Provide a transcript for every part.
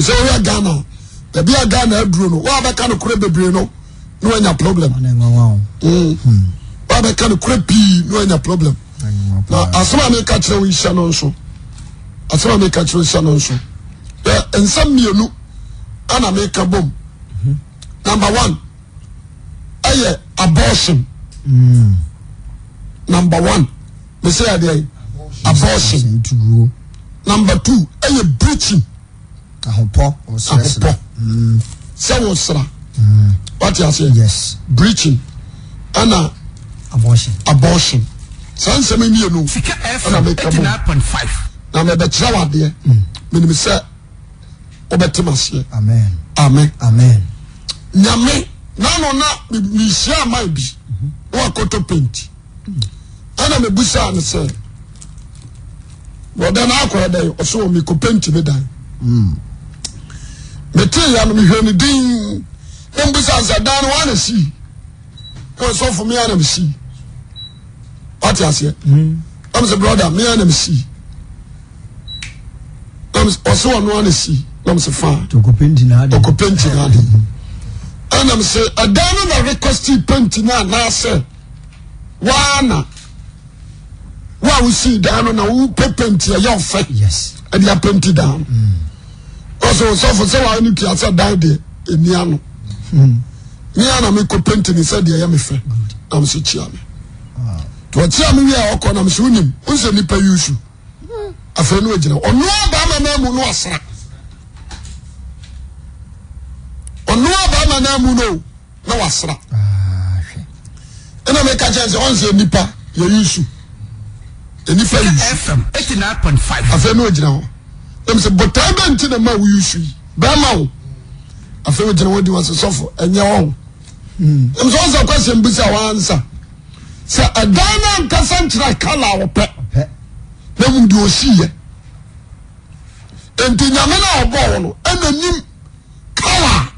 say we are Ghana. The be a Ghana Bruno. Why be kind of crebe Bruno? No any problem. Why be kind of creepy? No any problem. Now, as soon as I catch you, we shall also. As soon as I catch you, we shall also. And some you know, and I make a boom. Number one, abortion. Number one, we say abortion. Number two, breaching. What you say? Yes. Breaching. And abortion. Sans me you know. And I make a 89.5. Now me be trawa there. Me say obetimase. Amen. Amen. Amen. Nyame na me share my bi. Wa koto paint. Ana me busa an say. But then akwa dey so me ko paint me dan. Me tell ya no me hwe ni din. Dem busa say dan wan see. Ko so for me an see. What you say? I'm say brother, me and see. I'm also on one see. I'm say fine. To go painting hard. To go painting hard. And I'm say I don't know request painting na say. Wana. Wa we see down na who paint here your face. Yes. And you paint it down. Also so for say I need to answer down there in Niano. Niano me ko painting he said there me fe. I'm say chia me. What's your movie? I call them swimming. Who's a nipper use? A friend original. Or no, Bama Namu no asra. Or no, Bama Namu no asra. And I make a chance once a nipper, you use. The nipper FM 89.5. A friend original. Them say, but I went to the man we use. Bama. A friend original what was a suffer and your own. There's also a question, but I answer. Say a Ghana Cassandra color or pet. They would do see ye. And Tinamena or Bono, and the new color.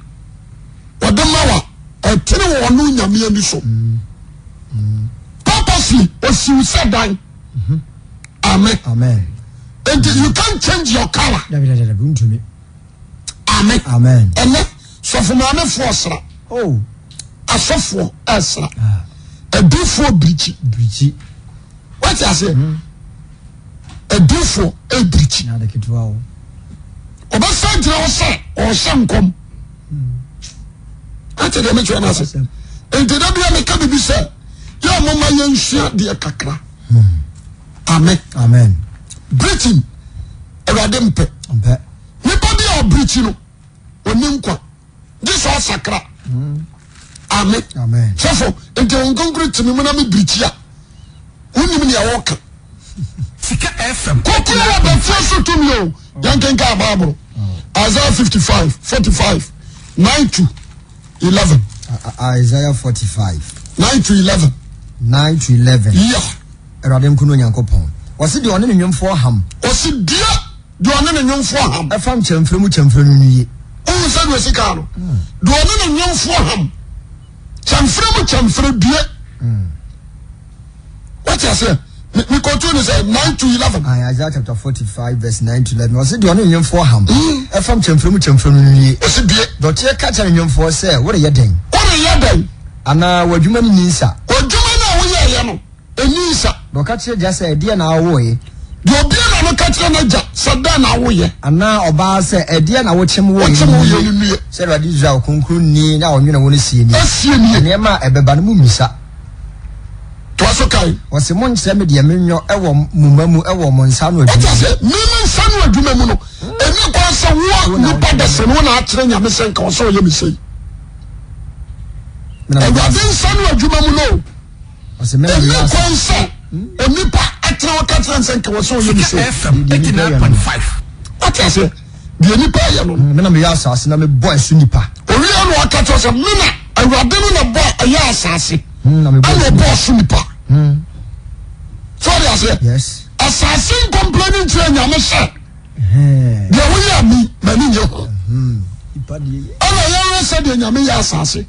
What the Mawa, a tenor or Nunya me and so. Purposely, as you said, Amen. Amen. And you can't change your color. Amen. Amen. And so for my force, oh, a software, Esra. A before breachy. What I say? A before a breachy. Now the kid wow. Or by say or some come. I tell them what I say. And the W make a be said. Your mama young share dear kakra. Amen. Amen. Breaching. A radimpe. Nobody are breaching. Onimqua. This all sacra. Amen. Amen. So, and the concrete to me when I'm a Britia. When you mean your walker. Sika FM. Kokura the first to me. Young Kenka Bible. Isaiah 55, 45, 9 to 11. Isaiah 45. 9 to 11. 9 to 11. Yeah. Radem Kuno Yankopon. Was it the one in your foreham? Was it dear? The one in your foreham? I found Chamfremu. Oh, said Wesicano. The one in your foreham. Chamfremu dear. What I say? We continue say 9 to 11. Isaiah chapter 45 verse 9 to 11. Was it the one in your foreham? I found Chamfremu. Was it dear? Don't you catch in your for say, what are you doing? What are you doing? And now what you mean, Nisa? What do you know? Nisa. Don't catch it just a dear now way. You'll be able to catch an Sadana way. And now Oba say a dear now watch him way. Said Radija Kunkuni now you know when you see me. Nema a Bebamu Misa. Twas okay. Was a month semi the Amino Ewa Mumamu Ewa Monsano. What I said, Miman Sanwa Dumamuno. And you pass a walk with Padas and one train your missing console, you say. And I think Sanwa Dumamuno. Was a man who said, Nipa at our Catalans and Kawaso, you say, 89.5. What I say, the Nipa, Menamias, and I'm a boy, Sunipa. Orion Wakatos of Mina, I rather than a boy, a yasasi. I'm a boss, Sunipa. Sorry, I said, yes. Assassin complaining to a Yamasa. There we are me, Maninjo. I said, Yamia Assassin.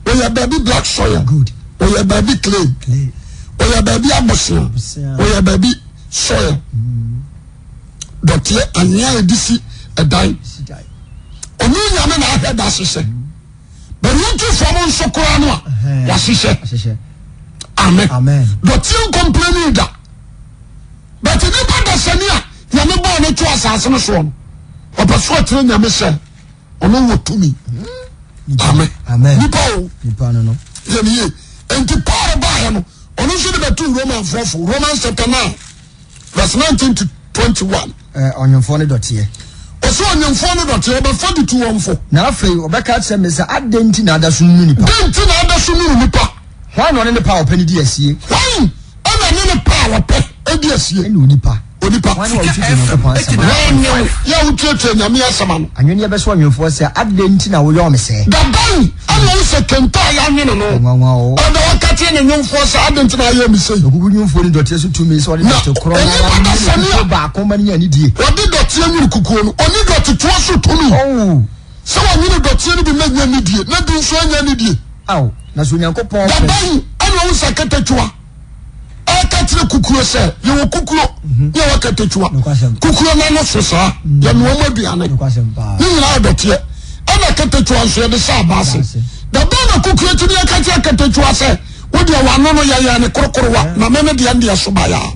We are baby black soil. Good. We are baby clay. We are baby amosia. We are baby soil. But here, and here, this is a die. nyame na ahwɛ da hyehyɛ but you too from so kora no a hyehyɛ amen dɔteɛ complaining da but nipa da sani a nyame bɔ no to asase no so no ɔpɛ so ɔtene nyame sɛ ɔno wɔ tumi amen nipa no yɛne enti Paul baeɛ no ɔno nso de bɛto Romans chapter 9 verse 19 to 21 ɔnyomfoɔ ne dɔteɛ ɔsɛ ɔnyomfoɔ ne dɔteɛ ɔbɛfa de tu wɔmfo na afei ɔbɛka kyerɛ me sɛ adɛn nti na ada so no nipa dɛn na ada so no nipa hwan na ɔne ne pa ɔpɛ ne di asie hwan ɛna ne ne pa wɔpɛ adi asie ɛne onipa hwan na ɔtutu Nyankopɔn asɛm yɛ wotuatua nyame asɛm ano anwene yɛbɛsɛ ɔnyomfoɔ sɛ adɛn nti na woyɛ ɔme sɛ daban ɛna wo sɛ kenta a yɛanwene no ɔda wɔka kyerɛ ne nwomfoɔ sɛ adɛn nti na ayɛ me sɛi ɔkuku nwomfoɔ ne dɔteɛ so tumi sɛ ɔde dɔte korɔ na baako ma no nya ne die ɔde dɔteɛ nwene kukuo no ɔne dɔtetoa so tumi sɛ wɔnwene dɔteɛ no bi na nya ne die na di nso anya ne die na so Onyankopɔn daban ɛna wo sɛ katatua ɛka kukuo sɛ yɛwɔ kukuo yɛwɔ katatua kukuo na no so saa yɛnoa mu aduane ne nyinaa dɔteɛ ɛna katatua nso yɛde sɛ abaase daban na kukuo ti ne yɛka kyerɛ katatua sɛ wodeɛ wano no yɛyɛ ne korokorowa na meme deɛ ndeɛ so bayaa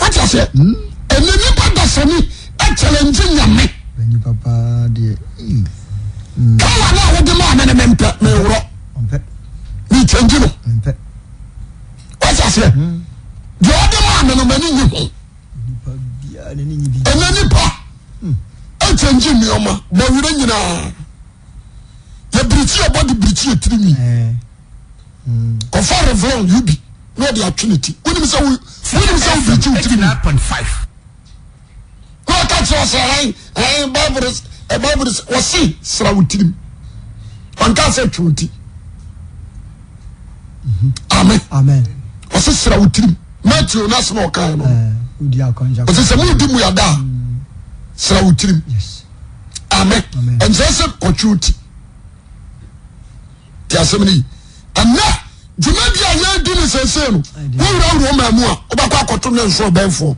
wata sɛ ɛne nipa dasani ɛkyɛlɛngye nyame kawa na wode maa mene mempɛ meworɔ mekyɛngye no wata sɛ deɛ wode maa me no m'ani nye ho ɛna nipa ɛkyɛngye nneɔma bawura nyinaa yɛbirikyi ɛbɔde birikyi ɛtiri mi ɔfa revlon yubi na ɔde atwe ne ti wonim sɛ wo birikyi wotiri mi na ɔka kyerɛ sɛ Bible wɔse sra wo tirim ɔnka sɛ twe wo ti amen wɔse sra wo tirim Matthew no asɛm a ɔkae no ɔsɛ sɛ modi mu yɛda a sra wo tirim amen ɛnkyerɛ sɛ kɔtwe wo ti ti asɛm no yi ɛnɛ dwumadi a yɛdi ne sɛsɛ no wowurawura ɔma mu a wobɛkɔ akɔto ne nso ɔbɛnfoɔ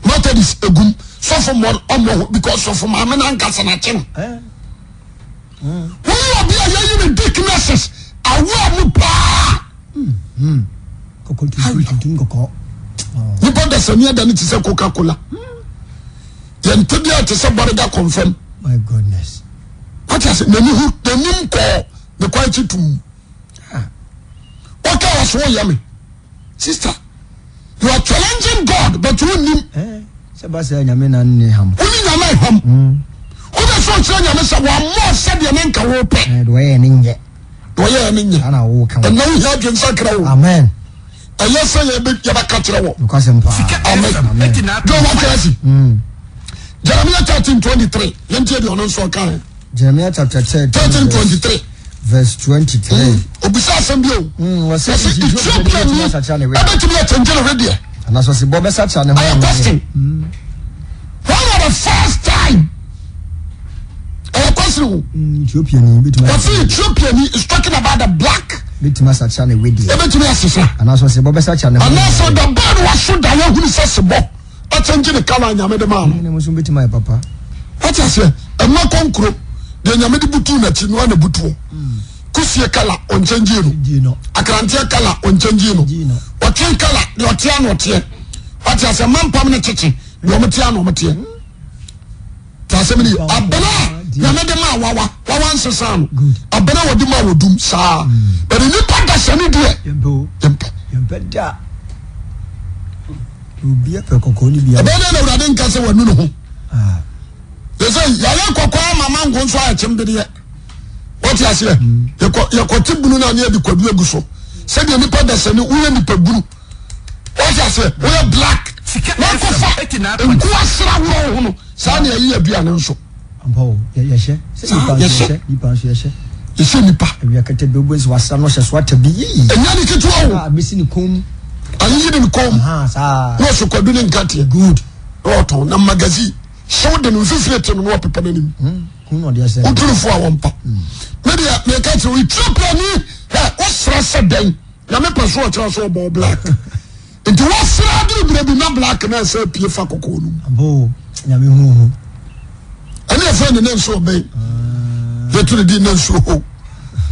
Methodist egum sɔfo mɔ ɔmɔ because sɔfo maame na nkasa na kye no wɔn obi a yɛyi ne dicknesses awo mu paa nipa dasani adani ti sɛ Coca-Cola yɛn tɛbi a ti sɛ Boriga confirm my goodness wati ase n'ani kɔɔ ne kɔ akyi tum ɔka wɔ so wɔyɛ me sister. You are challenging God, but you need. Sebasa nyame na ne ham. Oni nyame ham. Oni so kyerɛ nyame sɛ wa mo sɛ de ne nka wo pɛ. Do ye ne nye. Do ye ne nye. Ana wo kan. Na wo hia dwen sakra wo. Amen. Ɛyɛ sɛ yɛ ba ka kyerɛ wo. Nkwasɛm pa. Amen. Do wa kyerɛ Jeremiah 13:23. Yɛntie de ɔno nso kan. Jeremiah chapter 13:23. Verse 23. Obisa asɛm bi o. What's that? Ethiopia ni ɛbɛtumi atɛngye no hwɛdeɛ. And as was the Bob Sacha and I question. When was the first time? I question. Ethiopian. What's Ethiopian is talking about the black. Betuma Sacha and Wedi. And as was the Bob Sacha and also the bird was so that who says a book. Attention the color and Yamada man. I was with my papa. What I say? A more concrete. The Yamadi Butu that you know the Butu. Kusia color on Changino. Akrantia color on Changino. Otin color, the Otiano tier. What has a man permanent chicken? No Matiano Matia. Tassamini, Abena, Yamadema, Wawan Sasan. Abena Wadima would doom, sir. But in the Pandas, any dear. Yempeda. You be a pecoconi be a better than I didn't cast a no. They say, Yaya Cocoa, Mamma, goes right, Chimbedia. What you say? Your Cotibuna near the Quadru Gusso. Said the Nipa Dasani, we are the Pebu. What you say? We are black. And Guasra, Sanya, you be an answer. Yes, you see Nipa. We are Cated Bubbles was some of what to be. And Yannick, missing a comb. I didn't come. No, so couldn't cut you. Good. Auto, no magazine. Show them with 50 and what people in him. Who do for one pop? Maybe I catch you with 2 penny. What's Rasa then? You may persuade us about black. Into what's Radu, be not black and I say Pia Facoconum. Abo, Yamu. your friend and then so be. They to the dinner so.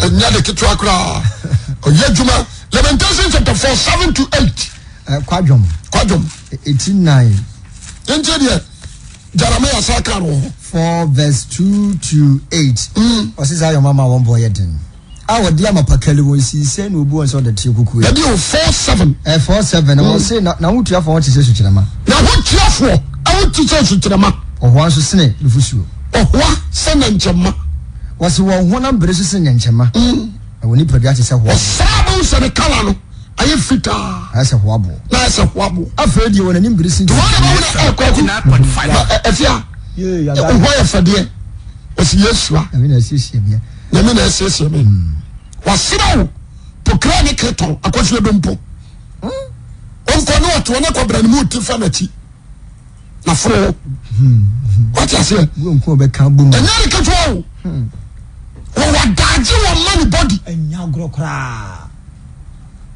And yet the kitchen cry. Oh, Yajuma, Lamentation chapter 4, 7 to 8. Quadrum 18:9. Interior Jeremiah Sakano 4 verse 2 to 8. What is your mama one boy then? Our dear Mapakali will see send who was on the Tikuku. 4-7. 4-7. I will say now what you have for to say to Chama. Now what you have for? I want to say to Chama. Or once to say the Fusu. Or what? Send and Chama. Was one of British and Chama. I will need to get a what? Sabos and a Kalano. I am fit. As a wobble. Nice a wobble. I've heard you when an English into 1.5. Yeah, why for dear? Was yes, I mean, I see him. The minister says, was Sino to chronic keton, a question of Dumpo. To another brand new Tifanity. Na fro. What I say? Won't go back and boom. America control. What did you want money body? And now grow cry.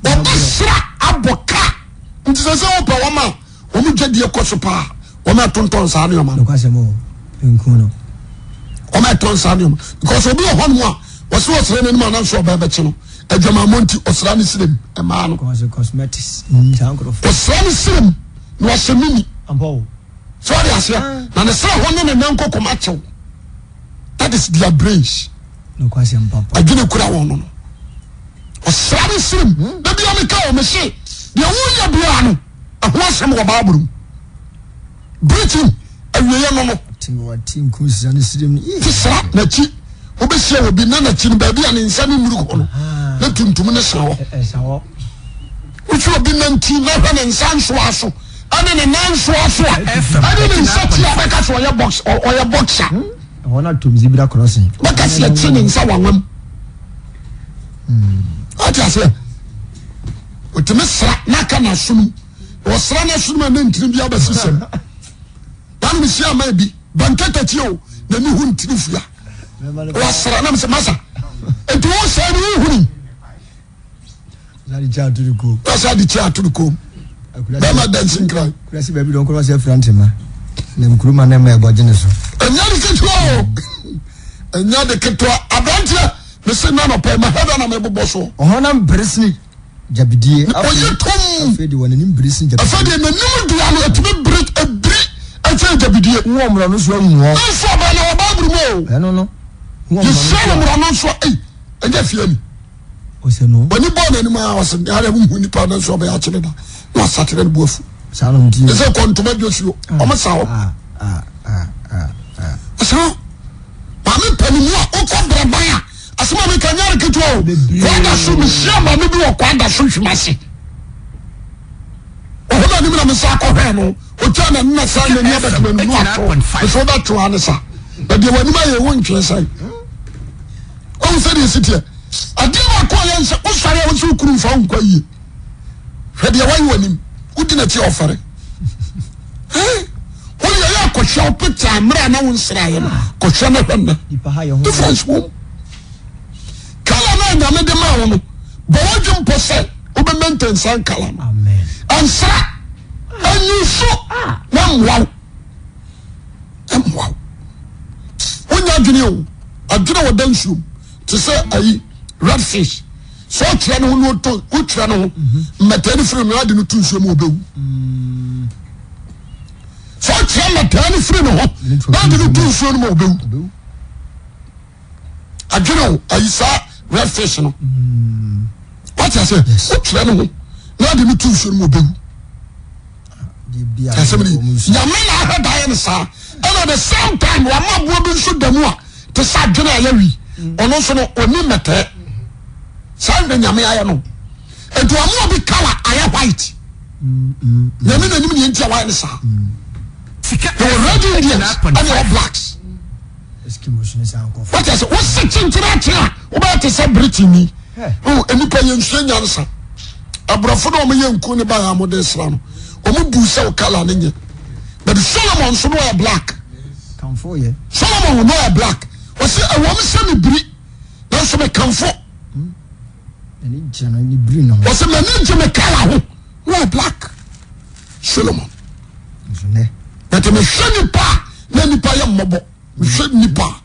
But this aboka. It is a soap, woman. When you get the Kosopa, or my tontons are your man. No, Casamo. In Kuno. Or my tons are your because we be a one more. Was raining man and so by Bachino. A Jamamonti or Srani Slim, a man. Cosmetics. Was Srani Slim, was a mini. Sorry, I say, and I saw one and Uncle Comacho. That is their brains. No question, Papa. I didn't cry on. A Srani Slim, the Biamica, Machine, the Awuya Biano, a Wassam of Babrum. Britain, a Riano. Team Cruise and Slim. This rap, Nachi. Obesia will be none chin baby and in Sunny Murukono. Let him to Minnesota. Which will be 19 and San Suaso. And then a non Suaso. I didn't set you a box or your boxer. I want not to Zibra crossing. But I see a chin in someone. What I say? With the Miss Nakana Sum or Sana Suman in Tribia system. One we see maybe banquet at you, the new Huntifia. Was Saranam Samasa. And was said, that is to the cool. That's how the chair to the cool. Bama dancing cry. Crazy baby don't cross your friend, Name Kruma name about Genesis. And now the Ketua. And now the Ketua Abantia, the son of my head on a bosso. Honam Bresni Jabidi. Oh, you told me one in Bresni. I said in the new dialogue to be break a brick. I said Jabidi. Warm runners wrong. I don't know. You say I'm running so and if you no. When you born anymore, I was in the other when you pardon so by Achimeda. No Saturday booth. Salon, is a contour you. Almost so. So, Mammy Penny, Oka Brabaya, as Mammy Canary Kitwell, Quanda should be sure, Mammy do a Quanda should you must say. Oh, I'm a Sako Hano, or John and Nassan and never to be before that to answer. But they were my own say. Oh, said you sit here. I did not call you, oh, sorry, I was so cool from Quay. Had you won him? Who didn't you offer it? Eh? Well, you are could show picture, and announce Ryan, could show them. Difference womb. Calamine, I made the man, but what you possess, Open maintenance and Calam. Amen. And sir, and you saw, wow. Wow. When you I don't know what dance you to say a redfish. So trying to to who trying to maternity free no ade no to nsuo mo bewu. So trying maternity free no na ade no to nsuo mo bewu. I don't know I saw redfish no. What I say? Who trying to na ade no to nsuo mo bewu. Somebody Yamina had died sa and at the same time wa ma bo bi nso damu a to sa dwena yawi ono so no oni mete sa na nyame aya no ento amu bi color aya white nyame na nim ne ntia wa ne sa the red Indians and the blacks what is what sitting tira o ba te say Britain oh enipa yenhwe nyansa abrafo no mo yenku ne ba ya mo de sra no omu bu se o color ne nye but Solomon so no black for you. Solomon no black. Was a woman semi bri. That's me comfort. Any generally bri no. Was a man me color no black. Solomon. But me shiny pa na nipa ya mobo. me hwe nipa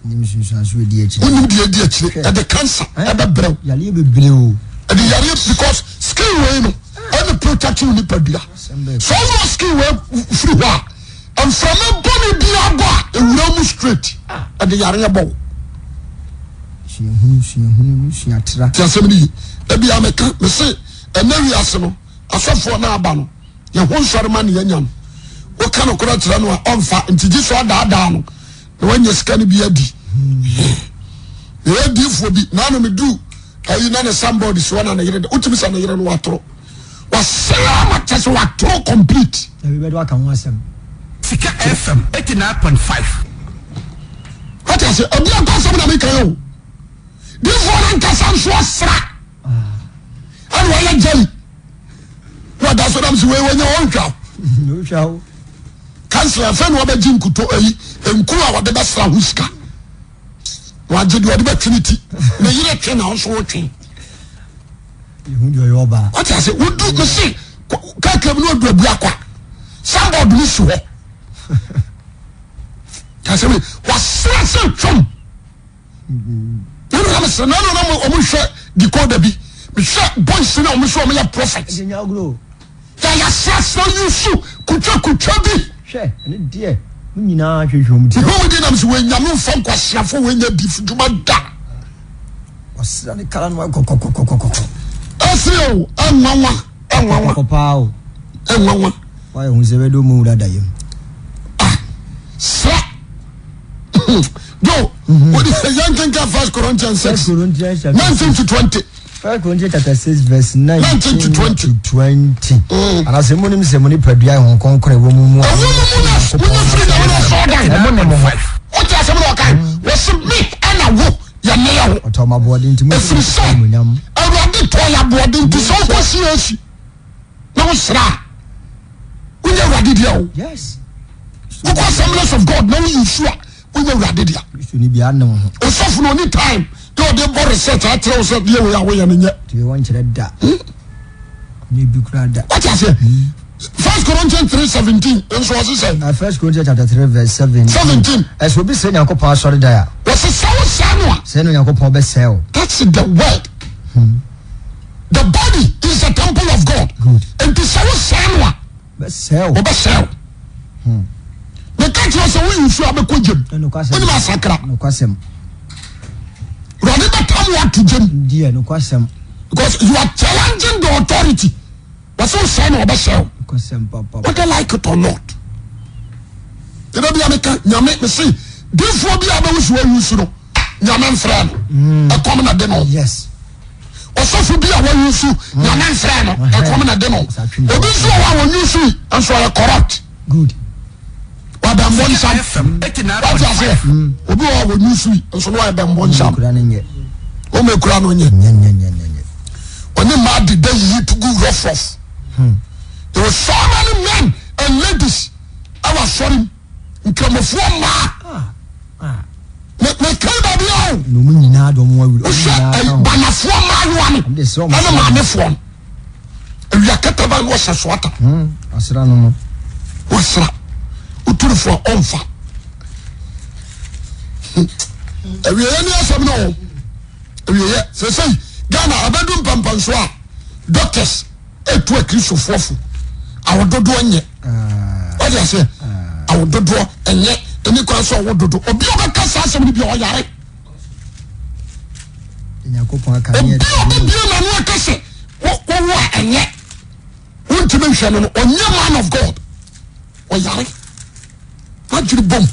nim sunsun edi echi onim di echi e the cancer e be brew yale be brew e the yare because skin way no e be protect you nipa dia so no skin way free wa and from a body dia ba e wura mu straight e the yare bo si atra ti asemi e bia meka me say enawi ase no asofo na aba no ye ho nsore ma ne yanyam wo ka no kora tira no a onfa ntiji so daada no na wanya sika ne bi adi e di fo bi na no me du ayi na ne somebody so na yire de utimi sa na yire no watoro wasela ma tese watoro complete e be do aka ho asem Sika FM 89.5 what I say obi aka so na me kan yo di fo na nkasa so asra and why jelly what that's what I'm saying when you on cow no chow cancer fa no obaji nkuto ayi enkuru a wode besra husika waje de wode betwiniti na yire twe na so wotwe you do your ba what I say we do me see ka kam no do abu akwa somebody ni so ka se we wasra se twom no omo hwe di code bi me hwe boys na omo so omo ya prophet enya ogro ya sasa yusu kutwa bi hwe ene die nyina hwehwom ti ho di nam so wenyame mfam kwasiafo wenya di fuduma da wasra ne kala no kokokokokoko asio enwanwa kopao enwanwa why hu se bedo mu dada yem sa go what is young king First Corinthians 6 19 to 20 1 Corinthians chapter 6 verse 19 to 20 and as munim se muni padua ho konkore wo mu what you say no kan we submit and wo ya ne ya wo otoma boarding nti mu nyam awade to ya boarding nti so ko siesi na wo sra unya awade dia wo yes because Assemblies of God no you sure unya awade dia so ni bia nam ho osofu no any time you dey go research atre so dey we awo ya ne nya ti won kire da ni bi kura da what you say 1 Corinthians 3:17 and so was say 1 Corinthians chapter 3 verse 17 as we be say yakopon asori da ya was so sanwa say no yakopon be sell that's the word the body is the temple of God good and to so sanwa be sell the country was we you sure be kojem no kwasem oni masakra no kwasem rodi be tam what to jem die no kwasem because you are challenging the authority was so sanwa be sell kwasem papa whether like it or not you know be ameka nyame me see before be aba wusu wusu no nyame mfra no e kom na de no yes osofu bi a wa yusu nyame mfra no e kom na de no obi so wa won yusu and so are corrupt good wa bambon sam FM 89.5 obi wa won yusu and so wa bambon sam kura ne nye o me kura no nye nye oni ma de day yi to go rough off there were so many men and ladies I was sorry nkramofu ma me kan ba bi o no mu nyina do mo awu o se banafo ma yo ame ana ma ne fo ewia kata ba no se soata asra no wasra uturufo onfa ewia ni asem no ewia se sei Ghana abedum pampanso a doctors etu akrisofofo awododo anye what you say awododo enye eni kwa so awododo obi obeka sa asem ni bi o yare yakopon aka ne obi na no akase wo enye wontime hwe no onye man of God o yare ajiri bom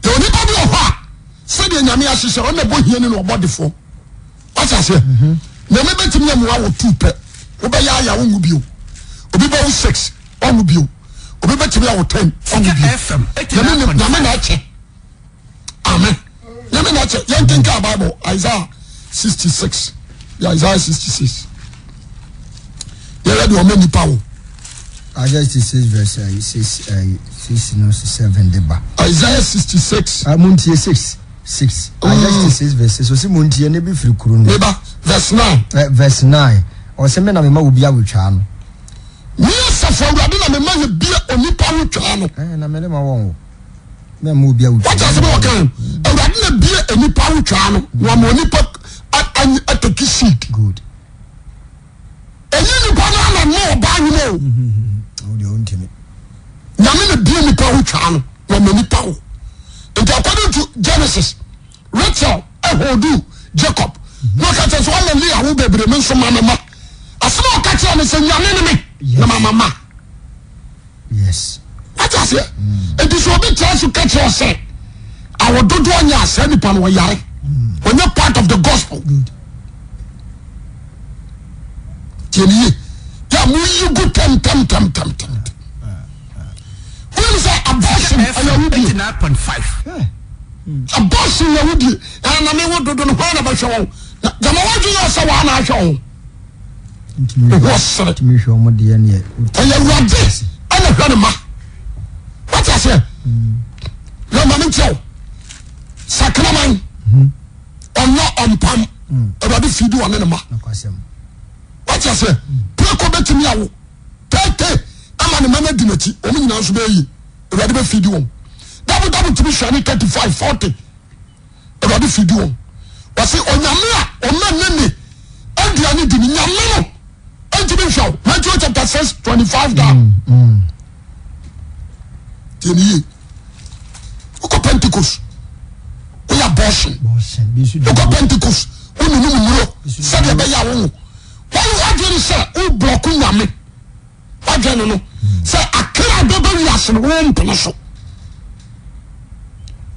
oni ba bi o ha se de nyame ahyehyɛ o na bo hiani no obodefo what you say na me betimi am wa wo tupe wo be ya wo ngu bio obi ba wo 6 ongu bio obi betimi ya wo 10 ongu bio FM na me na ache amen na me na ache yan tinka Bible Isaiah 66 Isaiah 66 ya ready o me ni pawo Isaiah 66 verse 6 no 7 deba Isaiah 66 muntie 6 Isaiah 66 verse so si muntie ne bi firi kuru no neighbor verse 9 verse 9 o se me na me ma obi awotwa no ni safo awurade na me ma ye bia onipa wotwa no na me le ma won me mo bia wo what just about kan awurade na bie enipa wo twa no wa mo nipa ataki seed good eyi nipa na no ba hu no o de on timi na me na bie nipa wo twa no wa mo nipa wo and according to Genesis Rachel ehodu Jacob no ka tse so na Leah wo bebre me so mama asema ka tse me se nyame ne me na mama yes what just say it is obi try to catch us say our dodo anya say nipa no yare when you part of the gospel good tieni ya mu you go tem when say abortion ayawudi 89.5 abortion ayawudi na me wo dodo no na ba hwe na jama waju yo say wa na hwe ntimi hwe omo de ne ayawudi ana hwe ma what I say no mama ntia sakraman ono ompam ebade fidi one ne ma nakwasem what I say preko betimi awo tete ama ne mama dinati omo nyina so be yi ebade be fidi won double to be shani 35-40 ebade fidi won wase onyame a onanene andiani dini nyame no antimi hwaw Matthew chapter 6:25 down tieni uko Pentecost we abortion uko Pentecost unu muro sabe be ya wo why do you say u block nyame why no say akira bebe wiase no wo mpene so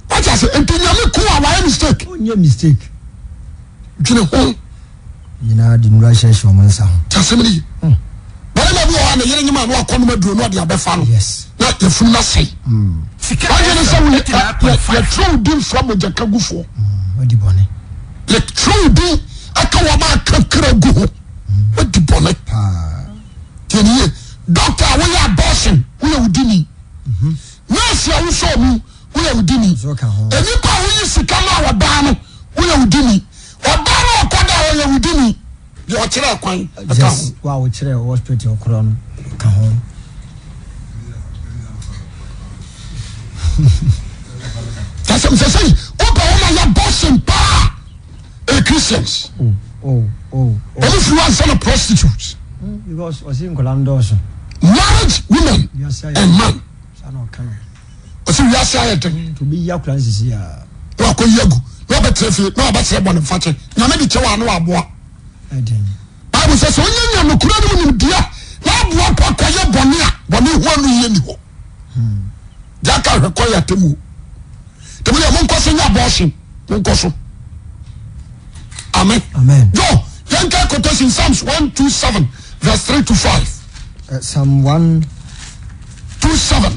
what you say nyame ko a why mistake onye mistake dwene ho nyina di nura hyehyɛ omo nsa ho tasemri bale na bi o na yere nyima no akɔno maduro no de abefa no yes na yefun na sei why you say we true din from ojaka gufo odi bone le true din aka wa ma kakra gu ho odi bone tieni doctor we abortion we udini nurse ya wo so mu we udini eni pa wo yi sika na wa ba no we udini oba na okoda we udini de o kire kwan aka ho wa wo kire hospital okoro no ka ho that's what I'm saying oba wo na abortion pa Christians if you want to prostitute because was in Colandos marriage women and man so we are saying to be your classes here wa ko yagu no be trefi no be tre bon fache na me di che wa no aboa Bible says onye nya no kura no nim dia na aboa pa ko ye bone a bone ho no ye ni ho jaka hwe ko ya temu temu ya mon ko so nya abortion mon ko so amen yo yanka quotation Psalms 127 verse 3 to 5 Psalm 127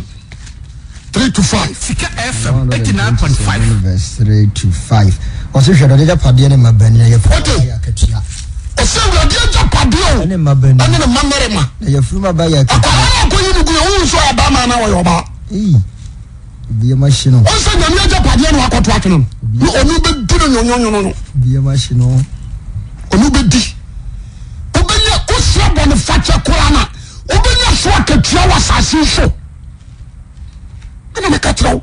3 to 5 Sika FM 89.5 verse 3 to 5 Ose hwe do japade ne mabani na yefu ya katua ose wurade japade o ne mabani ane ne mamerema na yefu maba ya katua ko yimu gu wo so aba ma na wo yoba biye machine ose nyame japade no akoto atweno no onu be dino nyonyo no biye machine onu be di obenya osia bone fache korana obenya so akatua wasase so ana makatrawo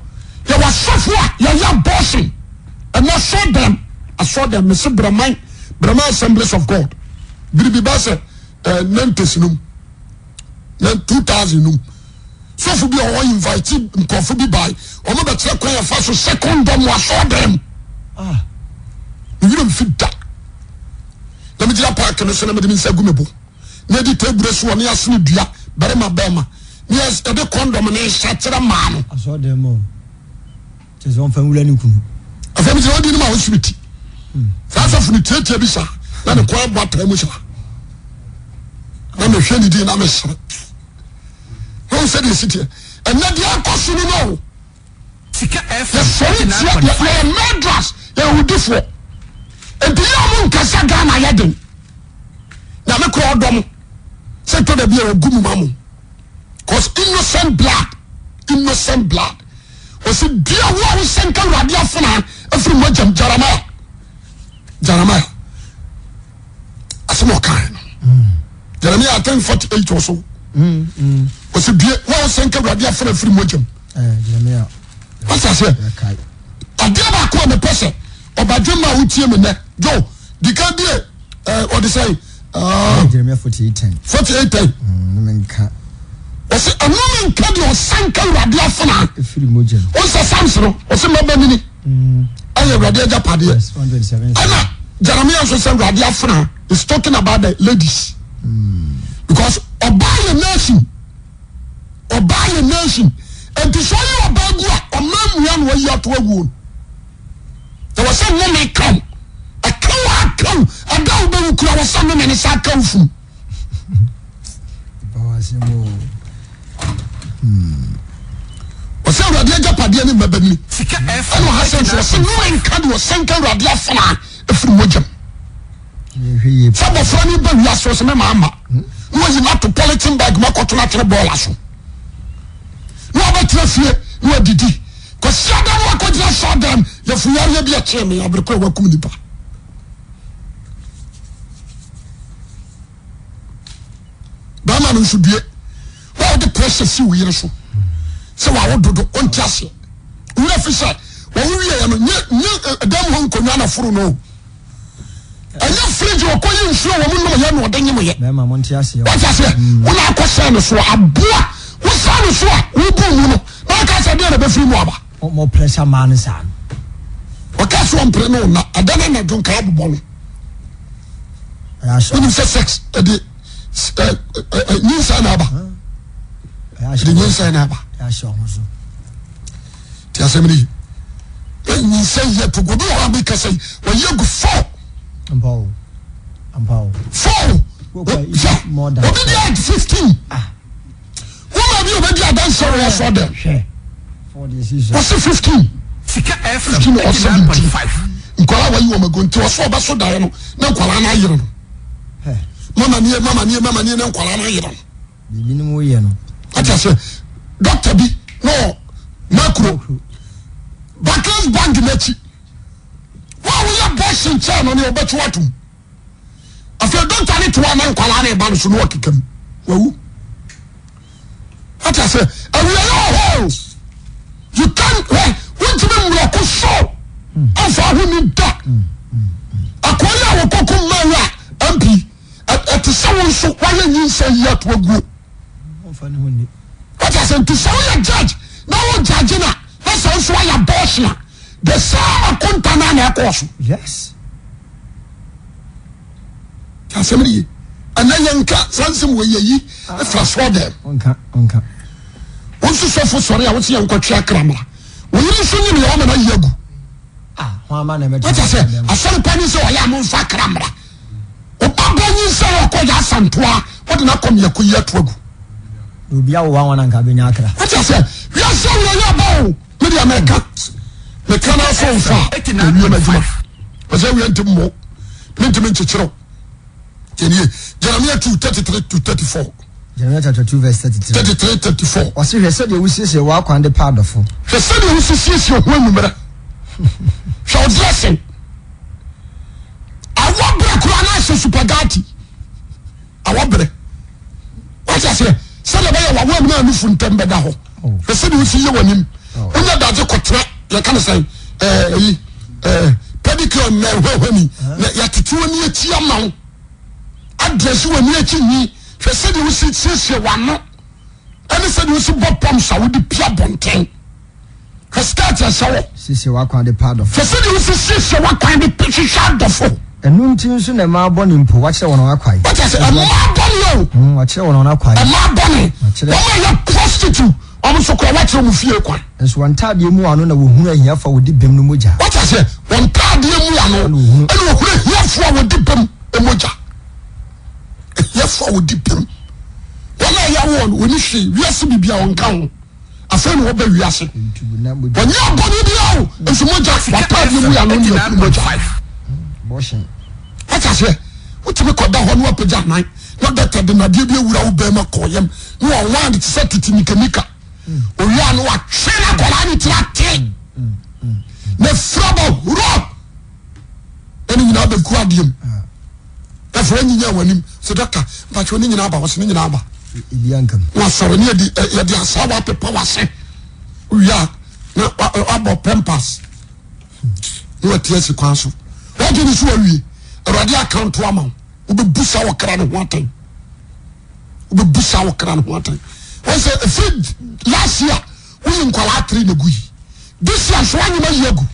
ya wasofo a ya ya bossing and I saw them Mr. Brahman Assemblies of God biribi ba se 90s num 2000 num so for be o invite nkofo bi bai o mo be tere kwan ya fa so second dom wa saw them you don't fit that let me just park no so na me dem nsa gumebo na di tebure so ne asene dua bare ma bema yes e de condom ne shatere ma no I saw them all just on family ni kunu afemi je odi ni ma wo switi sasa funu tietie bi sa na ne kwa bota mu sa na me hwe ni di na me sere no se di city and na di akosu no Sika FM ya madras ya udifo ebi ya mo nkasa Ghana ya den na me ko odom se to da bi e gumu mamu cause innocent blood was it dear wo senka wrade afuna afiri mo jam Jeremiah asemo kan Jeremiah 10:48 or so was it dear wo senka wrade afuna afiri mo jam Jeremiah What I say? I give a call the person. Obajuma utie me ne. Joe, the can be what they say? Jeremiah 48:10. 48:10. Menka. Ose amu nka de osanka radio afana. Efiri mojem. Ose Samson, ose mabani ni. Aye radio japade. 127. Ana Jeremiah so say radio afana is talking about the ladies. Because Obaya nation. And to show you about a man young way you to a wound. There was some woman come. A come. A dog will cry some and it's a come from. What's a radio Japadian in Babani? I know Hassan was no can was Sanka Radio Fana from Mojam. Some of funny but last was my mamma. Who was not to politin bag Makotuna Bolasso. No better fear, no did he. Because Saddam Wakoja saw them, the Fuya be a chairman of the Kowa Kumipa. Baman should be all the precious you hear so. So I would do on Tassie. We have said, when we are a damn home Konana for no. And your fridge or calling sure a woman or Daniel. Mamma Montiasi. What I said, when I question so a boy. Who saw who boom? Like I said, a free mobile. More pressure man is on. What else one preno? I don't care about money. When you say sex, the new sign about the new sign about. Tiasemini. When you say you to go to because when you go for four, more than 15. One of you maybe I done sorry I saw them. What's it 15? 15 or 17. Nkwala wa you am going to so ba so die no. Na nkwala na yire no. Mama nie na nkwala na yire no. Bibi ni mo ye no. Ata say doctor bi no macro. Barclays Bank nachi. Wa wo ya boss in chair no ne obetu atum. After doctor ni to wa na nkwala na e ba no so no okikam. Wawu. What I say, you can't want to be like a show. I who need that. I call you a cocoa mara MP at the someone so why you say yet will go. What I said to someone judge, no judging her. That's also why you're boss. The same container course. Yes. Somebody. And then you can't send some way ye flash for them. Onka. Once you suffer sorry, I want to see Uncle Chakramla. When you sing in the arm and I yagu. What I said, I saw the penny so I am on Sakramra. O Papa, you say, I call ya Santua. What did not come here to Yatrogu? You'll be our one and Cabinacra. What I said, we are so low with the Americans. The canal so far. Was I went to more. Mentiment Chichero. Jeremiah 2:33 to 34. Jeremiah chapter 2 verse 33. 34. Was he said you will see a walk on the part of he said you will see your woman. Shall dressing. I want break Rana Supagati. I want break. What I say? Celebrate our woman and from Tembedaho. He said you will see you on him. Only that's a contract. You can say, pedicure, Yatituani, Chiamount. Address you near to me. She said you sit sister one no. And he said you see Bob Pomsa with the Pia Bontain. Her start as so. Sister walk on the part of. She said you see sister what kind of picture shot the phone. And noon tunes in a marble in Po, watch one on a quiet. What I said, a marble, watch one on a quiet. A marble, a prostitute. Almost so watch them with you. As one time you move on who are here for with the Bim Muja. What I said, one time you move on, and who are here for with the Bim Muja. Yes, I would dip him. When I won, when you see, we are to be on count. A friend will be reassing. When you are going to be out, it's more just what time we are on your 5. What I say? What to make that one up at night? Not that I didn't give you without Bema Koyam. You are one to set it in Nika. Or you are what? Shana Colani Tracking. The Frabo Rock. And you know the Quadium. That's when you know him. So, doctor, but when you know about what's in the Abba. Was so near the Sawa Power say, we are abo pempas no atiasi kwan so what do you so awie awurade account to amount obebusa wo kra ne ho atan obebusa wo kra ne ho atan won say feed last year we nkwala 3 na gui this year so anyima yagu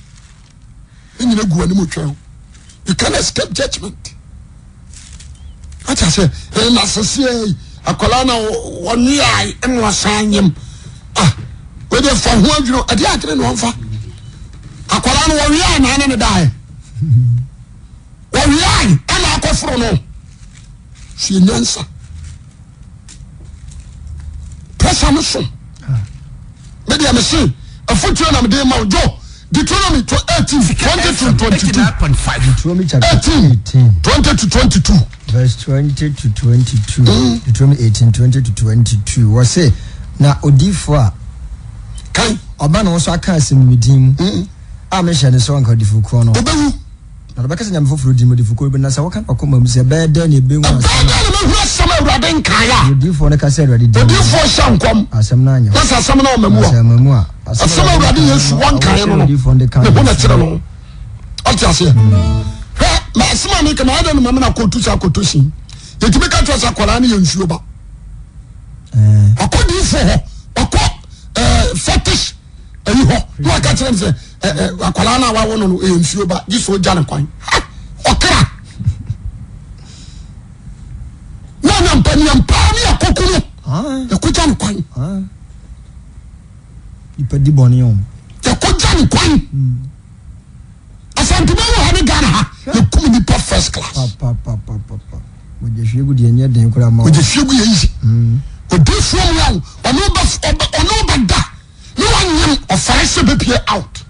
enyina gu ani mo twa you can escape judgment what I say na sese akwala na woni ai enwa sanyem we dey for ho adwuro ade akere no mfa akwala no wo wi na ne dai wo wi ana akoforo no hwe nyansa pressure no so me dey am say afutuo na me dey ma ojo Deuteronomy 18 20 to 22 Deuteronomy chapter 18 20 to 22 verse 20 to 22 Deuteronomy 18 20 to 22 was say na odifo a kai oba na so aka asemidin a me hye ne so anka odifo ko no obewu na be kase nyam foforo di modifo ko be na sa wo kan akoma mu se be da na ebenwu asam awurade nkaya odifo ne kase awurade di odifo shankom asam na anya na asam na omamu a asam awurade yesu wankaya no odifo ne kan ne na kire no atiase ma asama me kana ada no mama na kotu sa kotosi yetime ka to sa kwala ne yensuo ba akodifo ho akọ fetish ayi ho no aka kire ne se akwala na wa wono no yensuo ba gi so ja ne kwan okra na mpani akokuru yakuja ne kwan ipadi boni on yakuja ne kwan asantuma wo ha ne Ghana ha yakum ni pa first class pa mo je hwegu de enye den kura ma mo je hwegu ye yizi odifo wo ono ba da no wanyam ofarese bepie out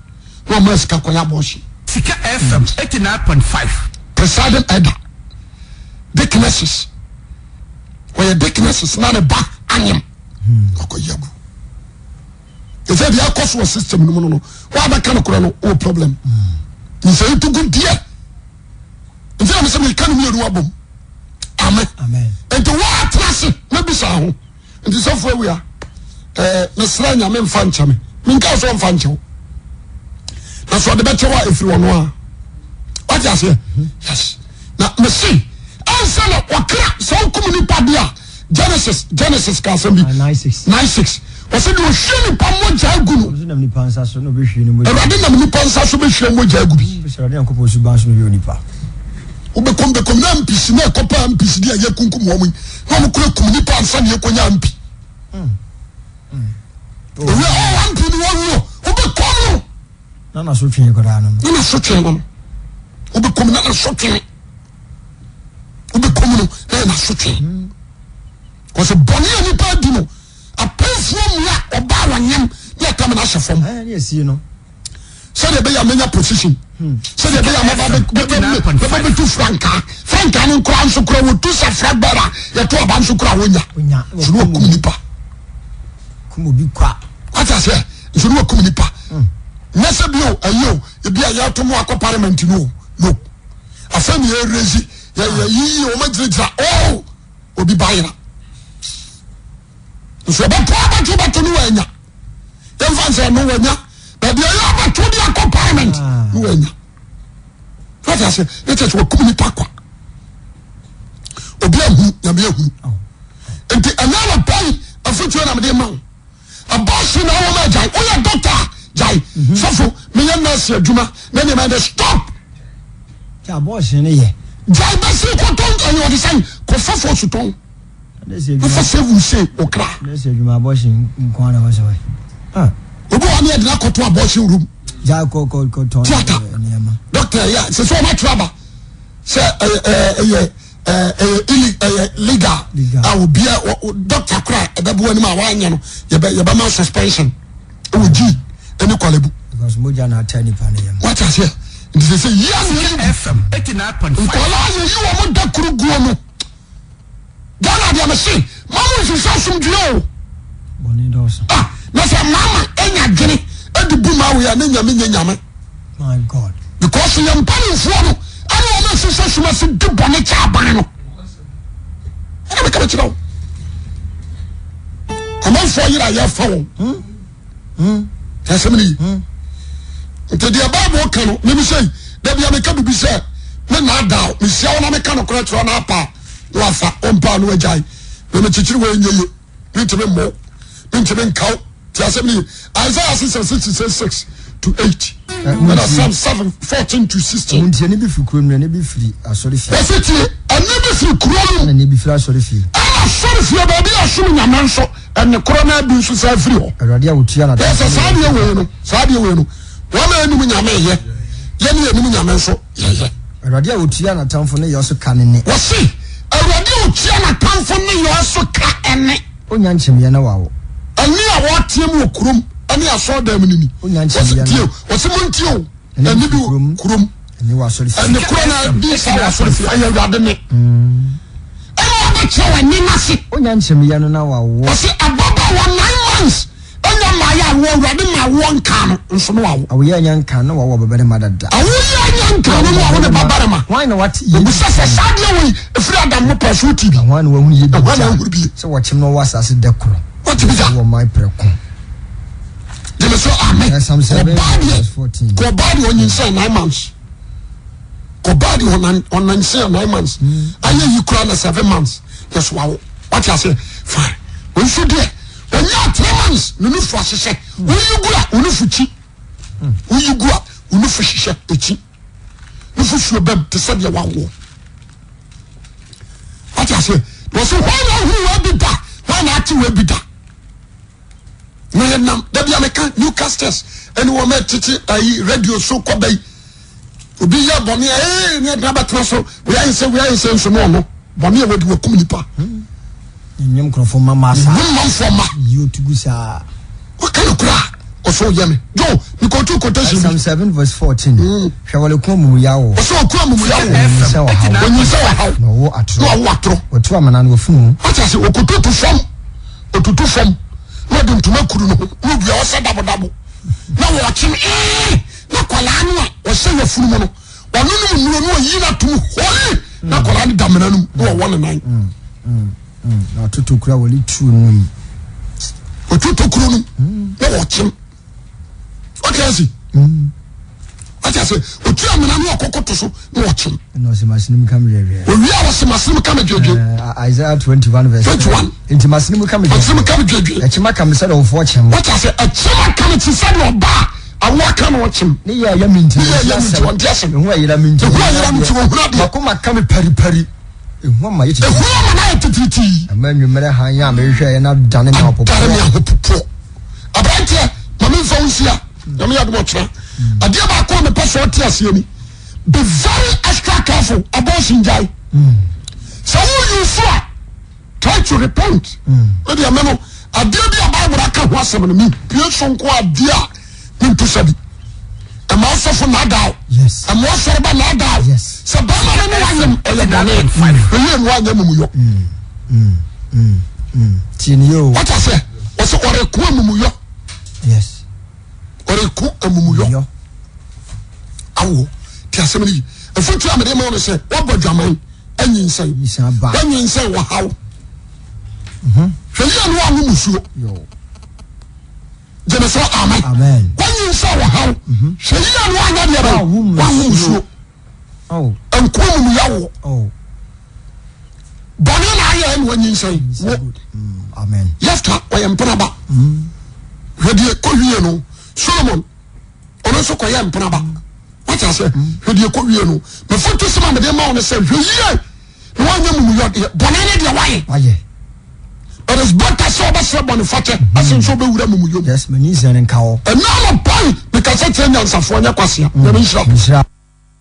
no maska kwanya boshi Sika FM 89.5 presiding elder deaconesses where deaconesses na ne ba anyam okoyabu if they are cost was system no why ba kan kura no o problem nse itu good dia nse am say me kan mi ru abom amen and what class na bisa ho nti so for we are na sra nya me mfa ncha me nka so mfa ncha na so de beche wa efiri wono a what you say yes na me see answer na wakra so komuni padia Genesis ka sambi 96 wase de ohwe pa moja agu no nam ni pansa so no be hwe ni moja erade nam ni pansa so be hwe moja agu bi erade ankopo su ban so no be onipa obekom na mpisi na ekopa mpisi dia yekunkum wo mu na mo kura kum ni pansa na yekonya mpi we all want to know obekom na so twen ko da no na so twen no obekom na so twen obekom no na so twen because boni ani pa di no apefo mu a oba wanyam na kam na hyefom na esi no so de be ya menya position so de be ya maba be tu franka no kra nso kra wo tu sa frabara ya to aba nso kra wonya so no kum nipa kum obi kwa ata se so no kum nipa na se bio ayo e bia ya to mo akọ parliament no afami e rezi ya yi o ma dirija obi bayira so ba to no wanya dem fanse no wanya ba bia ya ba to dia ko parliament no wanya fata se ete so kum ni pakwa obi ahu ya bia hu enti anala pai afutu na me de ma abosi na wo ma jai o ya doctor jai sofo me ya nurse adwuma na ne ma de stop ya abosi ne ye jai ba se ko ton kan yo de san ko fofo su ton for seven say okra let's you my boss nkwan na was way obo ani e na koto abortion room ja ko ton niama doctor ya se so ma traba se legal awo bia doctor kra e be bo ani ma wa anya no ye be ma suspension o ji eni kwalebu because moja na atani pa ne yam what I say this say yes FM 89.5 nkola ye yi wo mo da kuru guo no Ghana dia me say mama so sasum duo boni dos na say mama enya dwene edi bu ma we ya na nyame nyame my god because you am pani fo no ani o ma so sasum se di boni cha ban no ana me ka chiro ama fo yira ya fa wo ya semini nti the Bible can no me say da bia me ka bibi say me na da me sia wona me ka no kora tro na apa wafa ompa no agai me chichiri we nyeye me tebe mo me tebe nkaw ti asem ni Isaiah 66 to 8 and Psalm 7:14 to 16 unti ne bi firi kuro ne bi firi asori fi efiti ene bi firi kuro ne bi firi asori fi asori fi ba bi asum nyaman so ene kuro na bi so sa firi ho awurade a wotua na yes saade we no wa ma enum nyame ye ne enum nyame so ye awurade a wotua na tamfo ne ye so ka ne wo si awurade a wotua na tamfo ne ye so ka ene onya nchemye na wawo ani a wotem wo kurom ani aso da mu ni onya nchemye na wosemontio ani bi kurom ani wa asori fi ani kuro na bi sa wa asori fi ayi awurade ne ba chewa ni nasi onya nchemye no na wawo wose ababa wa 9 months onya ma ya wo awurade ma wo nka no nso no wawo awoye anya nka no wawo bebere madada awoye anya nka no wawo ne babare ma why na what ye bisa sadia we efiri adam mo paso tv why na wahu ye bi why huru bi so wachim no wasase dekoro what bi ja wo mai preko de so amen Psalm 7:14 ko body on inside 9 months ko body on inside 9 months aye you cry na 7 months yes wawo what you say fine we should there when you 3 months no fu asese we you go a no fu chi we you go a no fu hihye echi no fu fu bem te say wawo what you say was so why you be da why not you be da na nam da bia meka Newcastles ene wo ma titi ayi radio so ko bai obi ya boni ne da batna so we ayi se so no boni e wodi wakum nipa nyem krofo mama sa nyem fo ma youtube sa o kan kura o so yeme jo ni ko tu quotation Psalm 7:14 hwawale ko mumu yawo o so ko mumu yawo se wa ha onyi se wa ha no wo atro no wo atro o tu amana no funu o ta se o kututu fam no de ntuma kuru no no bia o se dabo na wo chim na kwala no a o se ya funu no wonu no no yi na tum holi na kwala ni damena no no wo ne nan na tutu kura wali tu no o tutu kuru no na wo chim o ka si o ta se o tu amena no okokoto so na wo chim no se masinim kam rewe o wi a wo se masinim kam dwedwe Isaiah 21:21 inti masinim kam dwedwe e chima kam se do fo chem o ta se e chima kam ti se no ba awo aka no chim ne ya minti won dia se hu ayira minti makoma kam pari ehu ma yiti ehu ma na yititi amanyu mere han ya me hwe na dane na popo abante mami fonsia na me yadmo tra ade ba ko me paso ti ase ni be very extra careful about sinjai so you for try to repent maybe ameno ade bi Bible aka ho asem no mi pie sonko ade a nimpu sabi ama sofo na daw yes ama sofo ba na daw yes so ba ma no wanyem ele no wanyem mu yo tini yo what I say o so ore ku amumu yo yes ore ku amumu yo awo ti asem ni efutu amede ma no say wo bodwaman anyinsan anyinsan wo hawo hweli anu anu musuo yo jeme so amen anyinsan wo hawo hweli anu anya de ba wo musuo oh enku amumu yawo oh boni na aye enu anyinsan amen lefta o yempana ba hwedi ko wie no Solomon ono so ko yempana ba what I say hwedi ko wie no me foto sema me de ma ono say hweye no anya mumu yo boni ne de waye it is better so ba so boni fate asen so be wura mumu yo yes mani zan nka ho and now my boy because I tell you answer for nya kwase na me nshira